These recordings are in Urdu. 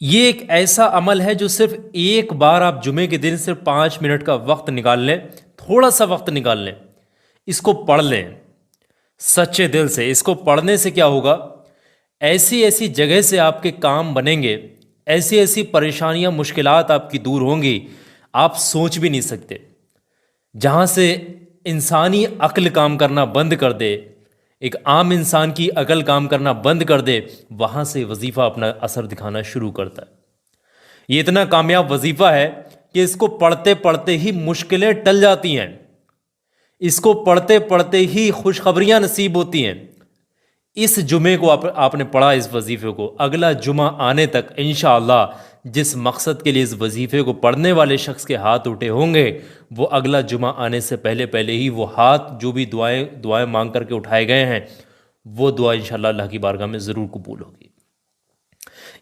یہ ایک ایسا عمل ہے جو صرف ایک بار آپ جمعے کے دن صرف 5 منٹ کا وقت نکال لیں، تھوڑا سا وقت نکال لیں، اس کو پڑھ لیں سچے دل سے۔ اس کو پڑھنے سے کیا ہوگا؟ ایسی ایسی جگہ سے آپ کے کام بنیں گے، ایسی ایسی پریشانیاں مشکلات آپ کی دور ہوں گی، آپ سوچ بھی نہیں سکتے۔ جہاں سے انسانی عقل کام کرنا بند کر دے، ایک عام انسان کی عقل کام کرنا بند کر دے، وہاں سے وظیفہ اپنا اثر دکھانا شروع کرتا ہے۔ یہ اتنا کامیاب وظیفہ ہے کہ اس کو پڑھتے پڑھتے ہی مشکلیں ٹل جاتی ہیں، اس کو پڑھتے پڑھتے ہی خوشخبریاں نصیب ہوتی ہیں۔ اس جمعے کو آپ نے پڑھا، اس وظیفے کو، اگلا جمعہ آنے تک انشاءاللہ جس مقصد کے لیے اس وظیفے کو پڑھنے والے شخص کے ہاتھ اٹھے ہوں گے، وہ اگلا جمعہ آنے سے پہلے پہلے ہی وہ ہاتھ جو بھی دعائیں مانگ کر کے اٹھائے گئے ہیں، وہ دعا انشاءاللہ اللہ کی بارگاہ میں ضرور قبول ہوگی۔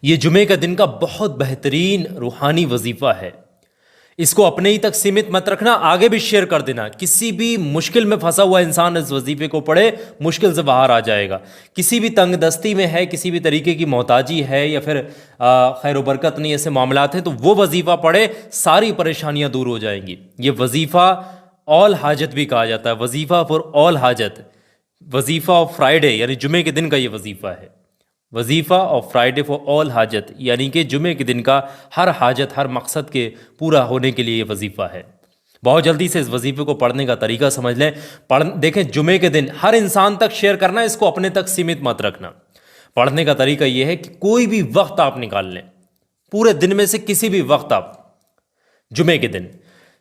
یہ جمعے کا دن کا بہت بہترین روحانی وظیفہ ہے۔ اس کو اپنے ہی تک سیمت مت رکھنا، آگے بھی شیئر کر دینا۔ کسی بھی مشکل میں پھنسا ہوا انسان اس وظیفے کو پڑھے، مشکل سے باہر آ جائے گا۔ کسی بھی تنگ دستی میں ہے، کسی بھی طریقے کی محتاجی ہے، یا پھر خیر و برکت نہیں، ایسے معاملات ہیں، تو وہ وظیفہ پڑھے، ساری پریشانیاں دور ہو جائیں گی۔ یہ وظیفہ آل حاجت بھی کہا جاتا ہے، وظیفہ فار آل حاجت، وظیفہ آف فرائیڈے، یعنی جمعے کے دن کا یہ وظیفہ ہے۔ وظیفہ آف فرائیڈے فار آل حاجت، یعنی کہ جمعے کے دن کا ہر حاجت، ہر مقصد کے پورا ہونے کے لیے یہ وظیفہ ہے۔ بہت جلدی سے اس وظیفے کو پڑھنے کا طریقہ سمجھ لیں۔ دیکھیں، جمعے کے دن ہر انسان تک شیئر کرنا، اس کو اپنے تک سیمت مت رکھنا۔ پڑھنے کا طریقہ یہ ہے کہ کوئی بھی وقت آپ نکال لیں، پورے دن میں سے کسی بھی وقت آپ، جمعے کے دن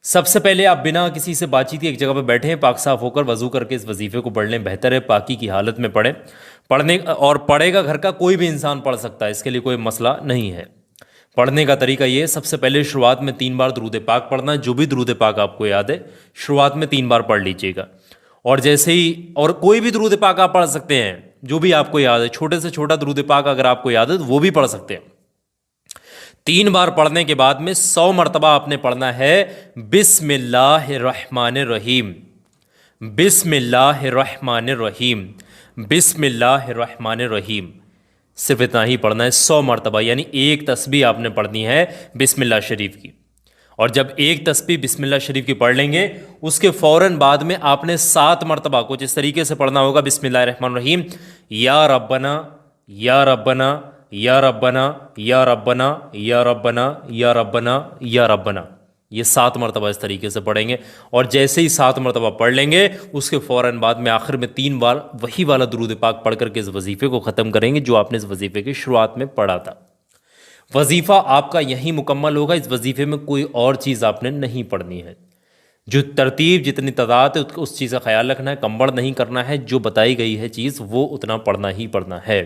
سب سے پہلے آپ بنا کسی سے بات چیت ایک جگہ پہ بیٹھیں، پاک صاف ہو کر وضو کر کے اس وظیفے کو پڑھ لیں۔ بہتر ہے پاکی کی حالت میں پڑھیں، اور پڑھے گا گھر کا کوئی بھی انسان پڑھ سکتا ہے، اس کے لیے کوئی مسئلہ نہیں ہے۔ پڑھنے کا طریقہ یہ ہے، سب سے پہلے شروعات میں 3 بار درود پاک پڑھنا، جو بھی درود پاک آپ کو یاد ہے شروعات میں 3 بار پڑھ لیجئے گا۔ اور جیسے ہی، اور کوئی بھی درود پاک آپ پڑھ سکتے ہیں جو بھی آپ کو یاد ہے، چھوٹے سے چھوٹا درود پاک اگر آپ کو یاد ہے تو وہ بھی پڑھ سکتے ہیں۔ 3 بار پڑھنے کے بعد میں 100 مرتبہ آپ نے پڑھنا ہے بسم اللہ الرحمن الرحیم، بسم اللہ الرحمن الرحیم، بسم اللہ الرحمن الرحیم۔ صرف اتنا ہی پڑھنا ہے 100 مرتبہ، یعنی ایک تسبیح آپ نے پڑھنی ہے بسم اللہ شریف کی۔ اور جب ایک تسبیح بسم اللہ شریف کی پڑھ لیں گے، اس کے فوراً بعد میں آپ نے 7 مرتبہ کچھ اس طریقے سے پڑھنا ہوگا بسم اللہ الرحمن الرحیم، یا ربنا یا ربنا یا ربنا یا ربنا یا ربنا یا ربنا یا ربنا۔ یہ 7 مرتبہ اس طریقے سے پڑھیں گے، اور جیسے ہی 7 مرتبہ پڑھ لیں گے، اس کے فوراً بعد میں آخر میں 3 بار وہی والا درود پاک پڑھ کر کے اس وظیفے کو ختم کریں گے جو آپ نے اس وظیفے کی شروعات میں پڑھا تھا۔ وظیفہ آپ کا یہیں مکمل ہوگا، اس وظیفے میں کوئی اور چیز آپ نے نہیں پڑھنی ہے۔ جو ترتیب، جتنی تعداد ہے، اس چیز کا خیال رکھنا ہے، کمبڑ نہیں کرنا ہے، جو بتائی گئی ہے چیز وہ اتنا پڑھنا ہی پڑھنا ہے۔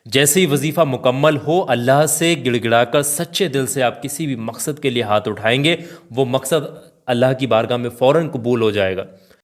جیسے ہی وظیفہ مکمل ہو، اللہ سے گڑ گڑا کر سچے دل سے آپ کسی بھی مقصد کے لیے ہاتھ اٹھائیں گے، وہ مقصد اللہ کی بارگاہ میں فوراً قبول ہو جائے گا۔